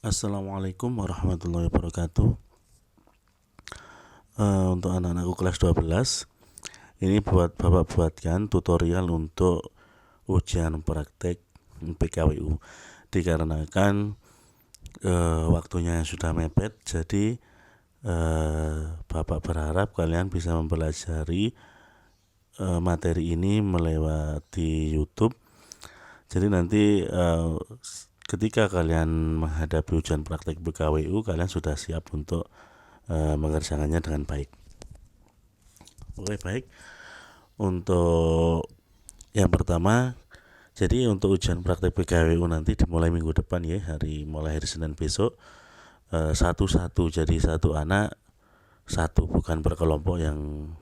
Assalamualaikum warahmatullahi wabarakatuh. Untuk anak-anakku kelas 12, ini Bapak buatkan tutorial untuk ujian praktek PKWU. Dikarenakan waktunya sudah mepet, jadi Bapak berharap kalian bisa mempelajari materi ini melewati YouTube. Jadi nanti ketika kalian menghadapi ujian praktek PKWU, kalian sudah siap untuk mengerjakannya dengan baik. Oke, baik. Untuk yang pertama, jadi untuk ujian praktek PKWU nanti dimulai minggu depan ya, mulai hari Senin besok, satu-satu, jadi satu anak satu, bukan berkelompok yang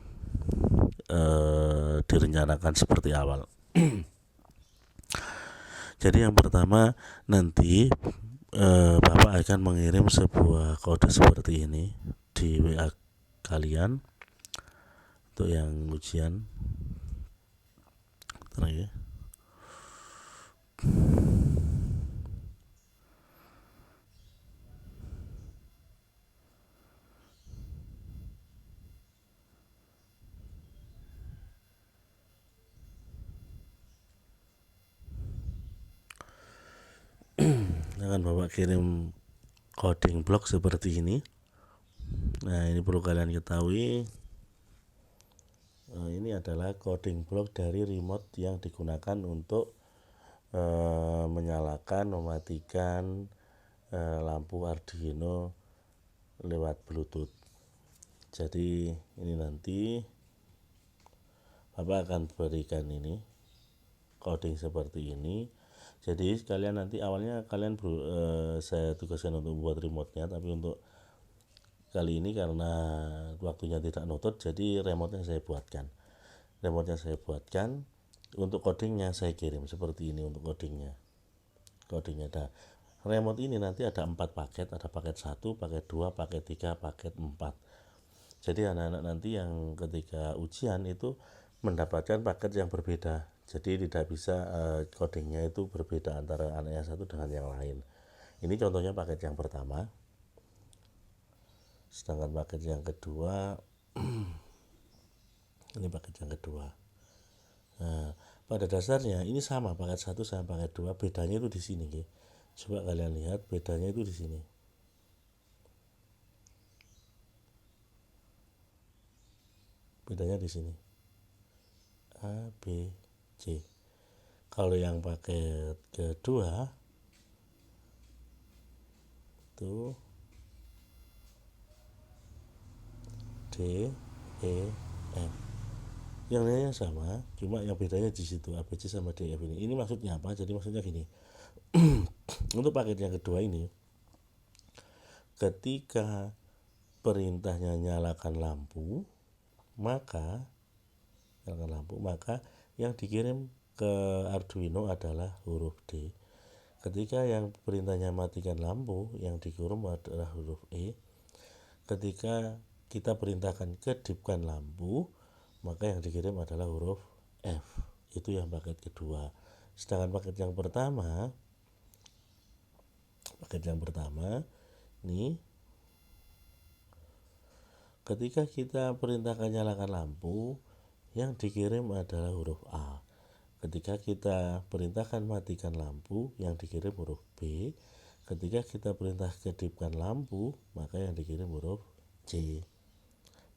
direncanakan seperti awal. Jadi yang pertama nanti Bapak akan mengirim sebuah kode seperti ini di WA kalian untuk yang ujian. Terakhir. Akan Bapak kirim coding block seperti ini. Nah, ini perlu kalian ketahui, ini adalah coding block dari remote yang digunakan untuk menyalakan, mematikan lampu Arduino lewat Bluetooth. Jadi ini nanti Bapak akan berikan ini coding seperti ini. Jadi kalian nanti awalnya saya tugaskan untuk membuat remote-nya, tapi untuk kali ini karena waktunya tidak nutut, jadi remote-nya saya buatkan. Untuk codingnya saya kirim seperti ini. Untuk codingnya ada remote ini nanti ada 4 paket, ada paket 1, paket 2, paket 3, paket 4. Jadi anak-anak nanti yang ketika ujian itu mendapatkan paket yang berbeda. Jadi tidak bisa codingnya itu berbeda antara anak yang satu dengan yang lain. Ini contohnya paket yang pertama. Sedangkan paket yang kedua ini paket yang kedua. Nah, pada dasarnya ini sama, paket 1 sama paket 2, bedanya itu di sini, okay? Coba kalian lihat bedanya itu di sini. Bedanya di sini. A, B, C. Kalau yang paket kedua itu D, E, F. Yang lainnya sama, cuma yang bedanya di situ A, B, C sama D, F ini. Ini maksudnya apa? Jadi maksudnya gini. Untuk paket yang kedua ini, ketika perintahnya nyalakan lampu, maka yang dikirim ke Arduino adalah huruf D. Ketika yang perintahnya matikan lampu, yang dikirim adalah huruf E. Ketika kita perintahkan kedipkan lampu, maka yang dikirim adalah huruf F. Itu yang paket kedua. Sedangkan paket yang pertama ini, ketika kita perintahkan nyalakan lampu, yang dikirim adalah huruf A. Ketika kita perintahkan matikan lampu, yang dikirim huruf B. Ketika kita perintah kedipkan lampu, maka yang dikirim huruf C.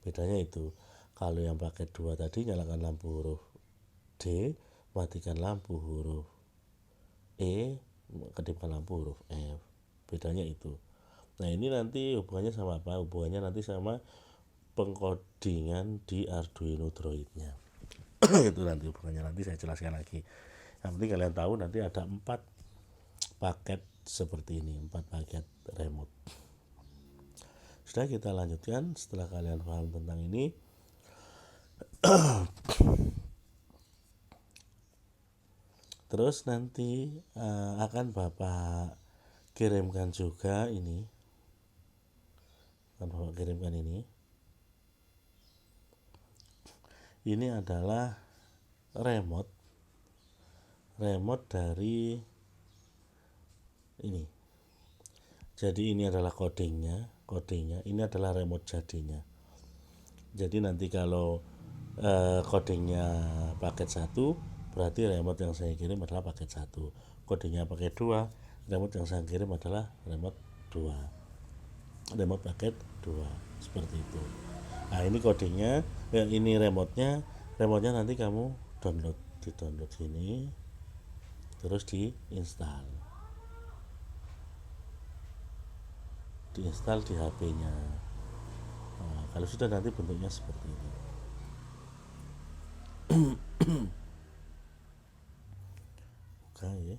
Bedanya itu. Kalau yang paket 2 tadi nyalakan lampu huruf D, matikan lampu huruf E, kedipkan lampu huruf F. Bedanya itu. Nah, ini nanti hubungannya sama apa? Hubungannya nanti sama pengkodingan di Arduino Droid-nya. Itu nanti hubungannya, nanti saya jelaskan lagi. Yang penting kalian tahu nanti ada 4 paket seperti ini, 4 paket remote. Sudah, kita lanjutkan setelah kalian paham tentang ini. Terus nanti akan Bapak kirimkan juga ini. Ini adalah remote dari ini. Jadi ini adalah kodenya, ini adalah remote jadinya. Jadi nanti kalau kodenya paket 1, berarti remote yang saya kirim adalah paket 1. Kodenya paket 2, remote yang saya kirim adalah remote 2. Remote paket 2, seperti itu. Nah, ini kodenya, ini remote-nya. Remote-nya nanti kamu di-download sini, terus diinstal di HP-nya. Nah, kalau sudah nanti bentuknya seperti ini. Buka ya.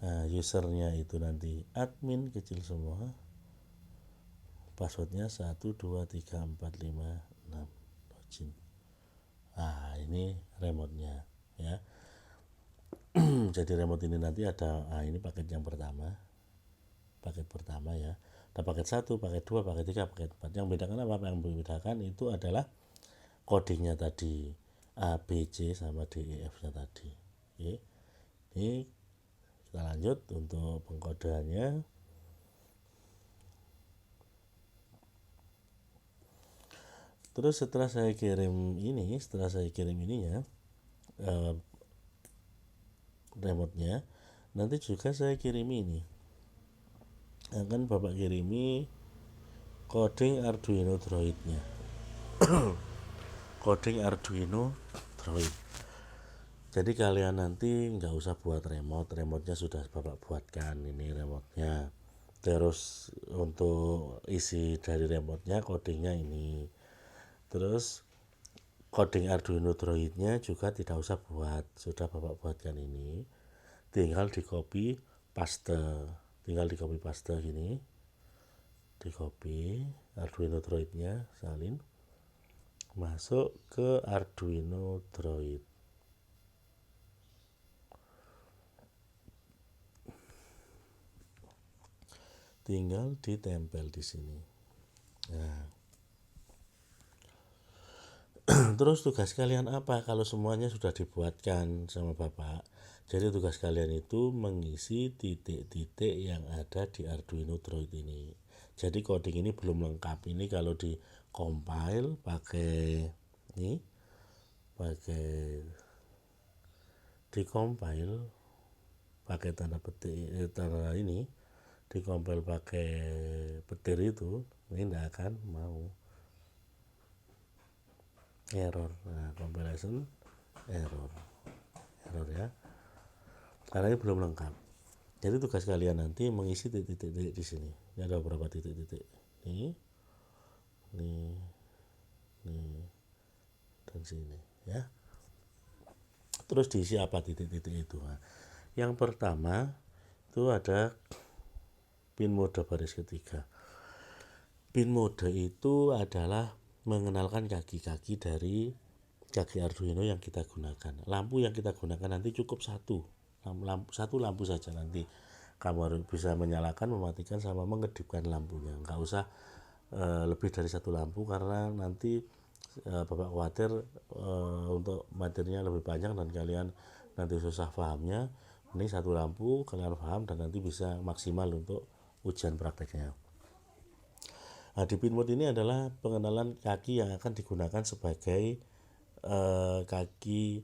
Nah, usernya itu nanti admin kecil semua, passwordnya 1 2 3 4 5 6, login. Nah, ini remote-nya ya. Jadi remote ini nanti ada, ini paket yang pertama, ya. Ada paket 1, paket 2, paket 3, paket 4. Yang bedakan apa? Yang membedakan itu adalah kodenya tadi, A, B, C sama D, E, F nya tadi. Oke. Ini kita lanjut untuk pengkodeannya. Terus setelah saya kirim ininya, remote-nya, nanti juga saya kirim ini. Akan Bapak kirimi coding Arduino Droid-nya. Coding Arduino Droid. Jadi kalian nanti nggak usah buat remote-nya sudah Bapak buatkan, ini remote-nya. Terus untuk isi dari remote-nya codingnya ini. Terus coding Arduino Droid-nya juga tidak usah buat, sudah Bapak buatkan ini. Tinggal di copy paste gini. Di copy Arduino Droid-nya, salin masuk ke Arduino Droid. Tinggal ditempel di sini. Nah, terus tugas kalian apa kalau semuanya sudah dibuatkan sama Bapak? Jadi tugas kalian itu mengisi titik-titik yang ada di Arduino Droid ini. Jadi coding ini belum lengkap. Ini kalau di compile pakai tanda petik, tanda ini, di compile pakai petir itu, ini tidak akan mau, error. Nah, compilation error ya, karena ini belum lengkap. Jadi tugas kalian nanti mengisi titik-titik di sini. Ini ada beberapa titik-titik. Nih, dan sini ya. Terus diisi apa titik-titik itu? Nah, yang pertama itu ada pin mode baris ketiga. Pin mode itu adalah mengenalkan kaki-kaki dari kaki Arduino yang kita gunakan. Lampu yang kita gunakan nanti cukup satu lampu saja. Nanti kamu harus bisa menyalakan, mematikan, sama mengedipkan lampunya. Nggak usah lebih dari satu lampu, karena nanti Bapak khawatir untuk materinya lebih panjang dan kalian nanti susah pahamnya. Ini satu lampu kalian paham dan nanti bisa maksimal untuk ujian prakteknya. Nah, di pin mode ini adalah pengenalan kaki yang akan digunakan sebagai kaki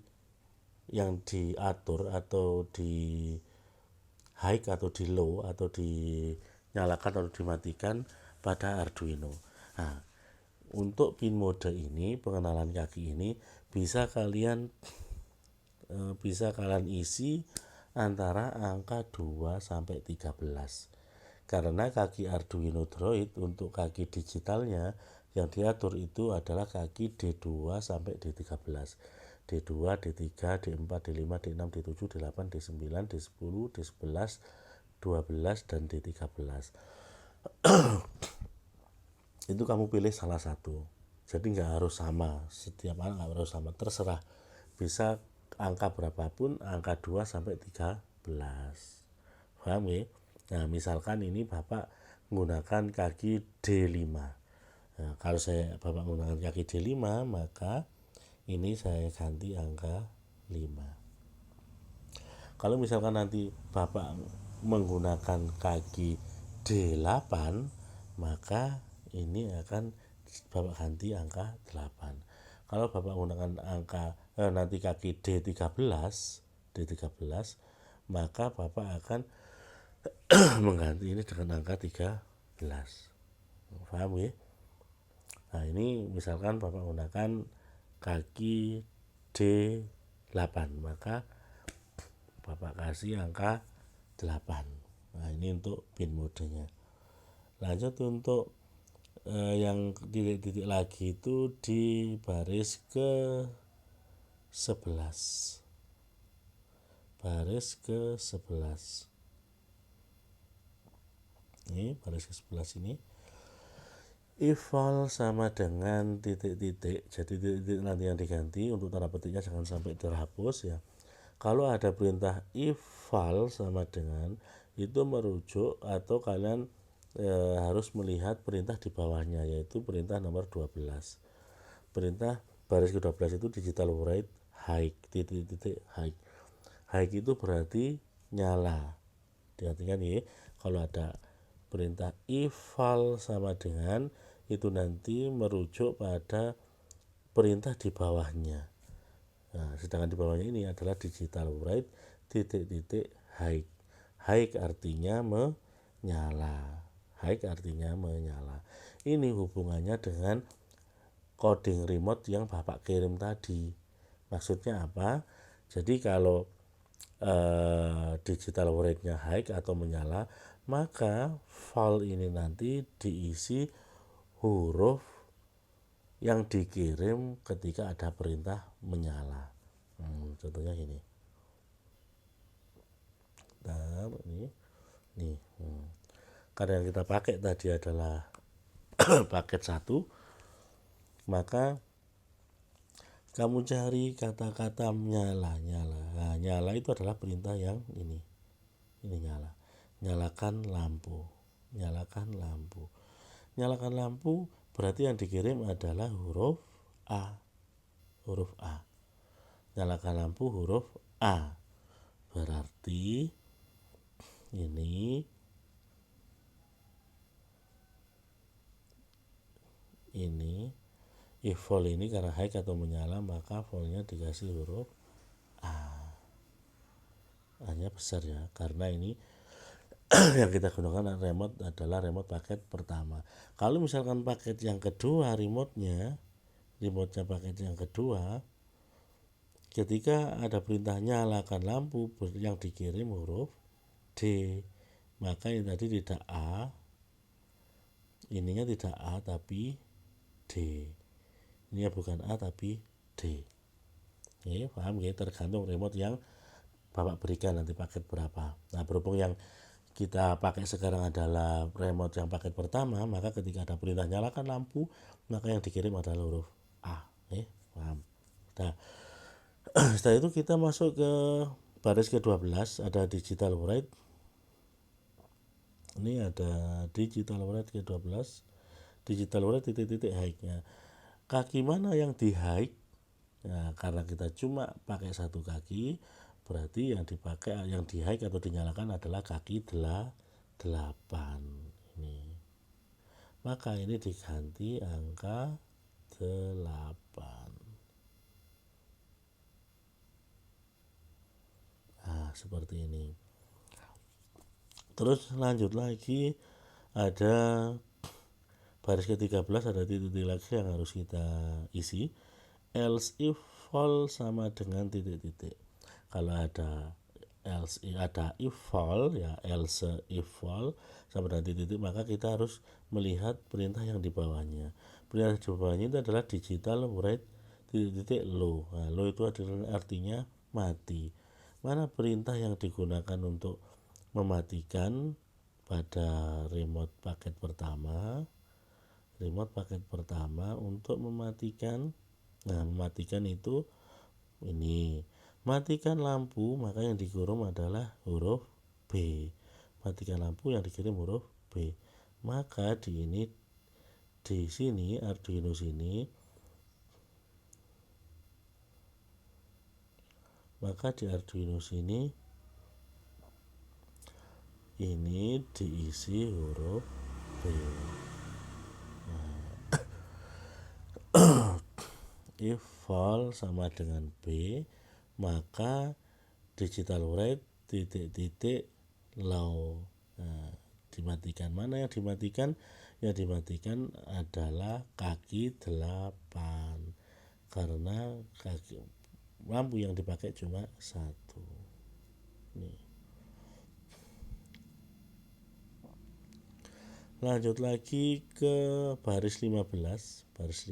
yang diatur atau di high atau di low atau dinyalakan atau dimatikan pada Arduino. Nah, untuk pin mode ini, pengenalan kaki ini bisa kalian isi antara angka 2 sampai 13. Karena kaki Arduino Droid untuk kaki digitalnya yang diatur itu adalah kaki D2 sampai D13. D2, D3, D4, D5, D6, D7, D8, D9, D10, D11, 12, dan D13. Itu kamu pilih salah satu. Jadi nggak harus sama, setiap anak nggak harus sama, terserah. Bisa angka berapapun, angka 2 sampai 13. Paham ya? Nah, misalkan ini Bapak menggunakan kaki D5. Nah, kalau Bapak menggunakan kaki D5, maka ini saya ganti angka 5. Kalau misalkan nanti Bapak menggunakan kaki D8, maka ini akan Bapak ganti angka 8. Kalau Bapak menggunakan angka nanti kaki D13, maka Bapak akan mengganti ini dengan angka 13. Paham ya? Nah, ini misalkan Bapak menggunakan kaki D8, maka Bapak kasih angka 8. Nah, ini untuk pin modenya. Lanjut untuk yang titik-titik lagi itu di baris ke 11. Baris ke 11. Ini baris ke 11 ini. Eval sama dengan titik-titik. Jadi titik-titik nanti yang diganti, untuk tanda petiknya jangan sampai terhapus ya. Kalau ada perintah eval sama dengan, itu merujuk atau kalian harus melihat perintah di bawahnya, yaitu perintah nomor 12. Perintah baris ke-12 itu digital override high, titik-titik high. High itu berarti nyala. Perhatikan ya, kalau ada perintah eval sama dengan, itu nanti merujuk pada perintah di bawahnya. Nah, sedangkan di bawahnya ini adalah digital override titik-titik high. High artinya menyala. High artinya menyala. Ini hubungannya dengan coding remote yang Bapak kirim tadi. Maksudnya apa? Jadi kalau digital override-nya high atau menyala, maka file ini nanti diisi huruf yang dikirim ketika ada perintah menyala. Contohnya gini. Nah, ini. Karena yang kita pakai tadi adalah paket 1, maka kamu cari kata-kata nyala. Nah, nyala itu adalah perintah yang ini nyala. Nyalakan lampu. Nyalakan lampu. Nyalakan lampu berarti yang dikirim adalah huruf A. Huruf A. Nyalakan lampu huruf A. Berarti ini eval ini karena high atau menyala, maka voltnya dikasih huruf A. A-nya besar ya, karena ini yang kita gunakan remote adalah remote paket pertama. Kalau misalkan paket yang kedua remote-nya paket yang kedua, ketika ada perintah nyalakan lampu yang dikirim huruf D, maka ini tadi tidak A, ininya tidak A tapi D. Ini bukan A tapi D. Ya, paham ya? Tergantung remote yang Bapak berikan nanti paket berapa. Nah, berhubung yang kita pakai sekarang adalah remote yang paket pertama, maka ketika ada perintah nyalakan lampu, maka yang dikirim adalah huruf A. Paham? Nah, setelah itu kita masuk ke baris ke-12, ada digital override. Ini ada digital override ke-12. Digital override titik-titik high-nya. Kaki mana yang di high? Nah, karena kita cuma pakai satu kaki, berarti yang dipakai, yang di high atau dinyalakan adalah kaki 8 ini. Maka ini diganti angka 8. Nah, seperti ini. Terus lanjut lagi, ada baris ke-13, ada titik-titik lagi yang harus kita isi. Else if val sama dengan titik-titik. Kalau ada else, ada if val ya, else if val sama dengan titik-titik, maka kita harus melihat perintah yang di bawahnya. Perintah di bawahnya itu adalah digital override titik-titik low. Nah, low itu adalah artinya mati. Mana perintah yang digunakan untuk mematikan pada remote paket pertama? Remote paket pertama untuk mematikan. Nah, mematikan itu ini, matikan lampu, maka yang dikirim adalah huruf B. Matikan lampu yang dikirim huruf B. Maka di sini Arduino sini, maka di Arduino sini ini diisi huruf B. If val sama dengan B, maka digital write titik-titik low. Nah, dimatikan. Mana yang dimatikan? Yang dimatikan adalah kaki 8 karena lampu yang dipakai cuma satu. Nih. Lanjut lagi ke baris 15. Baris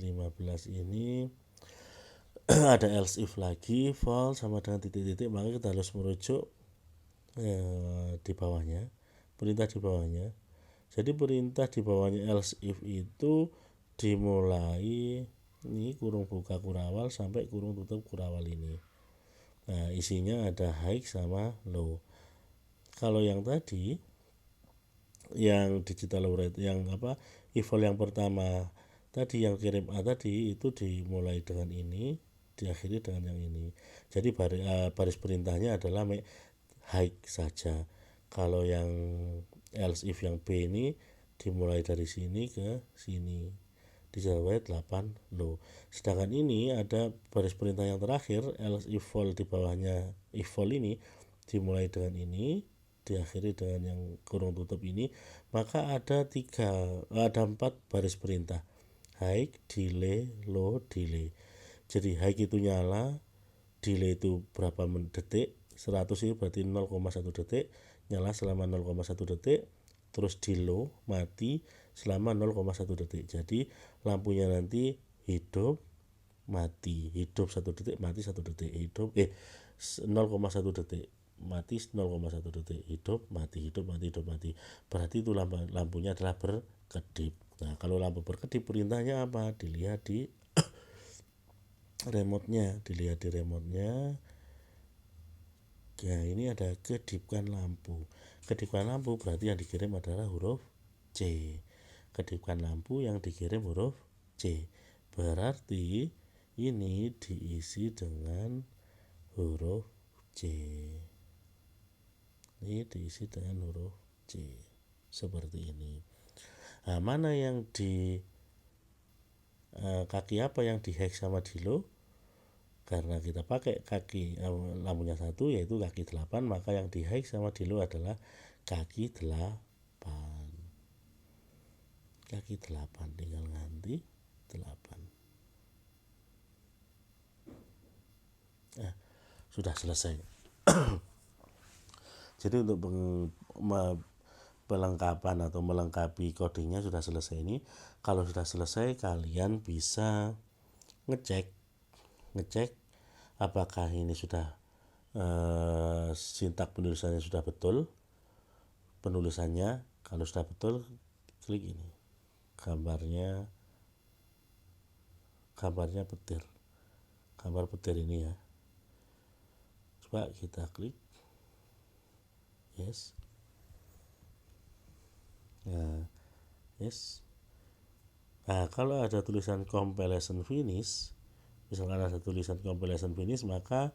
15 ini ada else if lagi, val sama dengan titik-titik, maka kita harus merujuk di bawahnya, perintah di bawahnya. Jadi perintah di bawahnya else if itu dimulai ini kurung buka kurawal sampai kurung tutup kurawal ini. Nah, isinya ada high sama low. Kalau yang tadi yang digital write yang eval yang pertama tadi yang kirim A tadi itu dimulai dengan ini, diakhiri dengan yang ini. Jadi baris perintahnya adalah high saja. Kalau yang else if yang B ini dimulai dari sini ke sini, digital write 8 low. Sedangkan ini ada baris perintah yang terakhir else if val di bawahnya if val ini dimulai dengan ini, diakhiri dengan yang kurung tutup ini, maka ada 4 baris perintah, high, delay, low, delay. Jadi high itu nyala, delay itu berapa detik, 100 ini berarti 0,1 detik, nyala selama 0,1 detik, terus di low, mati selama 0,1 detik. Jadi lampunya nanti hidup, mati, hidup 1 detik, mati 1 detik, hidup 0,1 detik, mati 0,1 detik, hidup mati, hidup mati, hidup mati. Berarti itu lampunya adalah berkedip. Nah, kalau lampu berkedip perintahnya apa? Dilihat di remote-nya. Ya, ini ada kedipkan lampu. Kedipkan lampu berarti yang dikirim adalah huruf C. Kedipkan lampu yang dikirim huruf C. Berarti ini diisi dengan huruf C. Ini diisi dengan huruf C seperti ini. Nah, mana yang di kaki apa yang di hex sama di low? Karena kita pakai kaki lampunya satu yaitu kaki 8, maka yang di hex sama di low adalah kaki 8. Kaki 8 tinggal ganti 8. Nah, sudah selesai. Jadi untuk pelengkapan atau melengkapi codingnya sudah selesai ini. Kalau sudah selesai kalian bisa ngecek apakah ini sudah sintak penulisannya sudah betul. Penulisannya kalau sudah betul klik ini. Gambarnya petir. Gambar petir ini ya. Coba kita klik. Yes. Nah, yes. Nah, kalau ada tulisan compilation finish, misalkan ada tulisan compilation finish, maka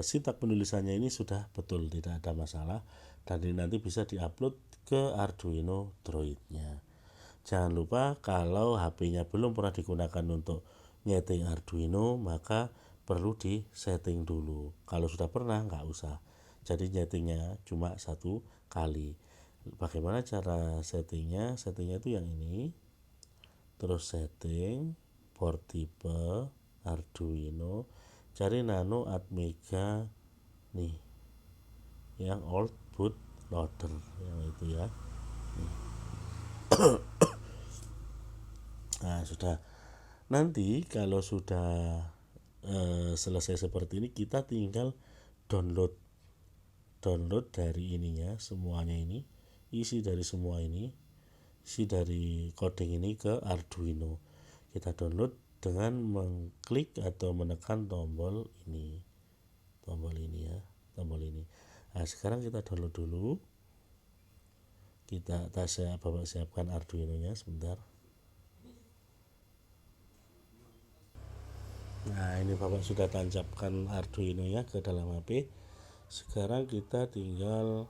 sintak penulisannya ini sudah betul, tidak ada masalah, dan ini nanti bisa diupload ke Arduino Droid-nya. Jangan lupa kalau HP-nya belum pernah digunakan untuk nyeting Arduino, maka perlu di setting dulu. Kalau sudah pernah nggak usah. Jadi nyetingnya cuma 1 kali. Bagaimana cara settingnya? Settingnya itu yang ini. Terus setting, port tipe, Arduino, cari Nano Atmega nih, yang old boot loader yang itu ya. Nah, sudah. Nanti kalau sudah selesai seperti ini, kita tinggal download dari ininya, semuanya ini, isi dari semua ini, isi dari coding ini ke Arduino. Kita download dengan mengklik atau menekan tombol ini ya, tombol ini. Nah, sekarang kita download dulu. Saya siapkan Arduino nya sebentar. Nah, ini Bapak sudah tancapkan Arduino nya ke dalam HP. Sekarang kita tinggal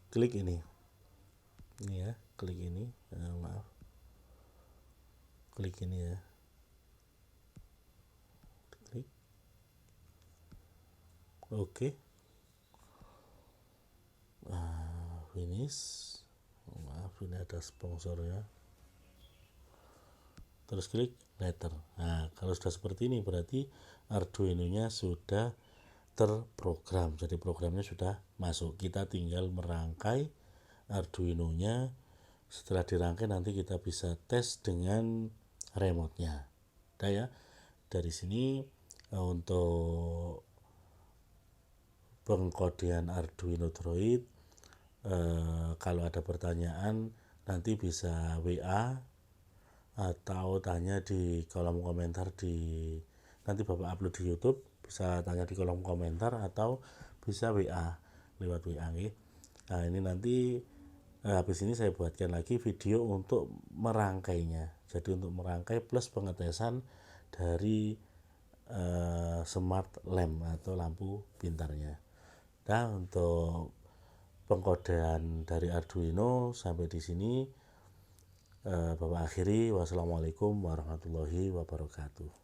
klik ini ya, klik ini, maaf, klik ini ya, klik oke. Finish. Maaf, ini ada sponsornya. Terus klik letter. Nah, kalau sudah seperti ini berarti Arduino nya sudah terprogram, jadi programnya sudah masuk. Kita tinggal merangkai Arduino nya. Setelah dirangkai nanti kita bisa tes dengan remote-nya. Udah ya. Dari sini untuk pengkodean Arduino Droid, kalau ada pertanyaan nanti bisa WA atau tanya di kolom komentar nanti Bapak upload di YouTube, bisa tanya di kolom komentar atau bisa WA lewat WA nih. Nah, ini nanti habis ini saya buatkan lagi video untuk merangkainya. Jadi untuk merangkai plus pengetesan dari smart lamp atau lampu pintarnya. Nah, untuk pengkodean dari Arduino sampai di sini Bapak akhiri. Wassalamualaikum warahmatullahi wabarakatuh.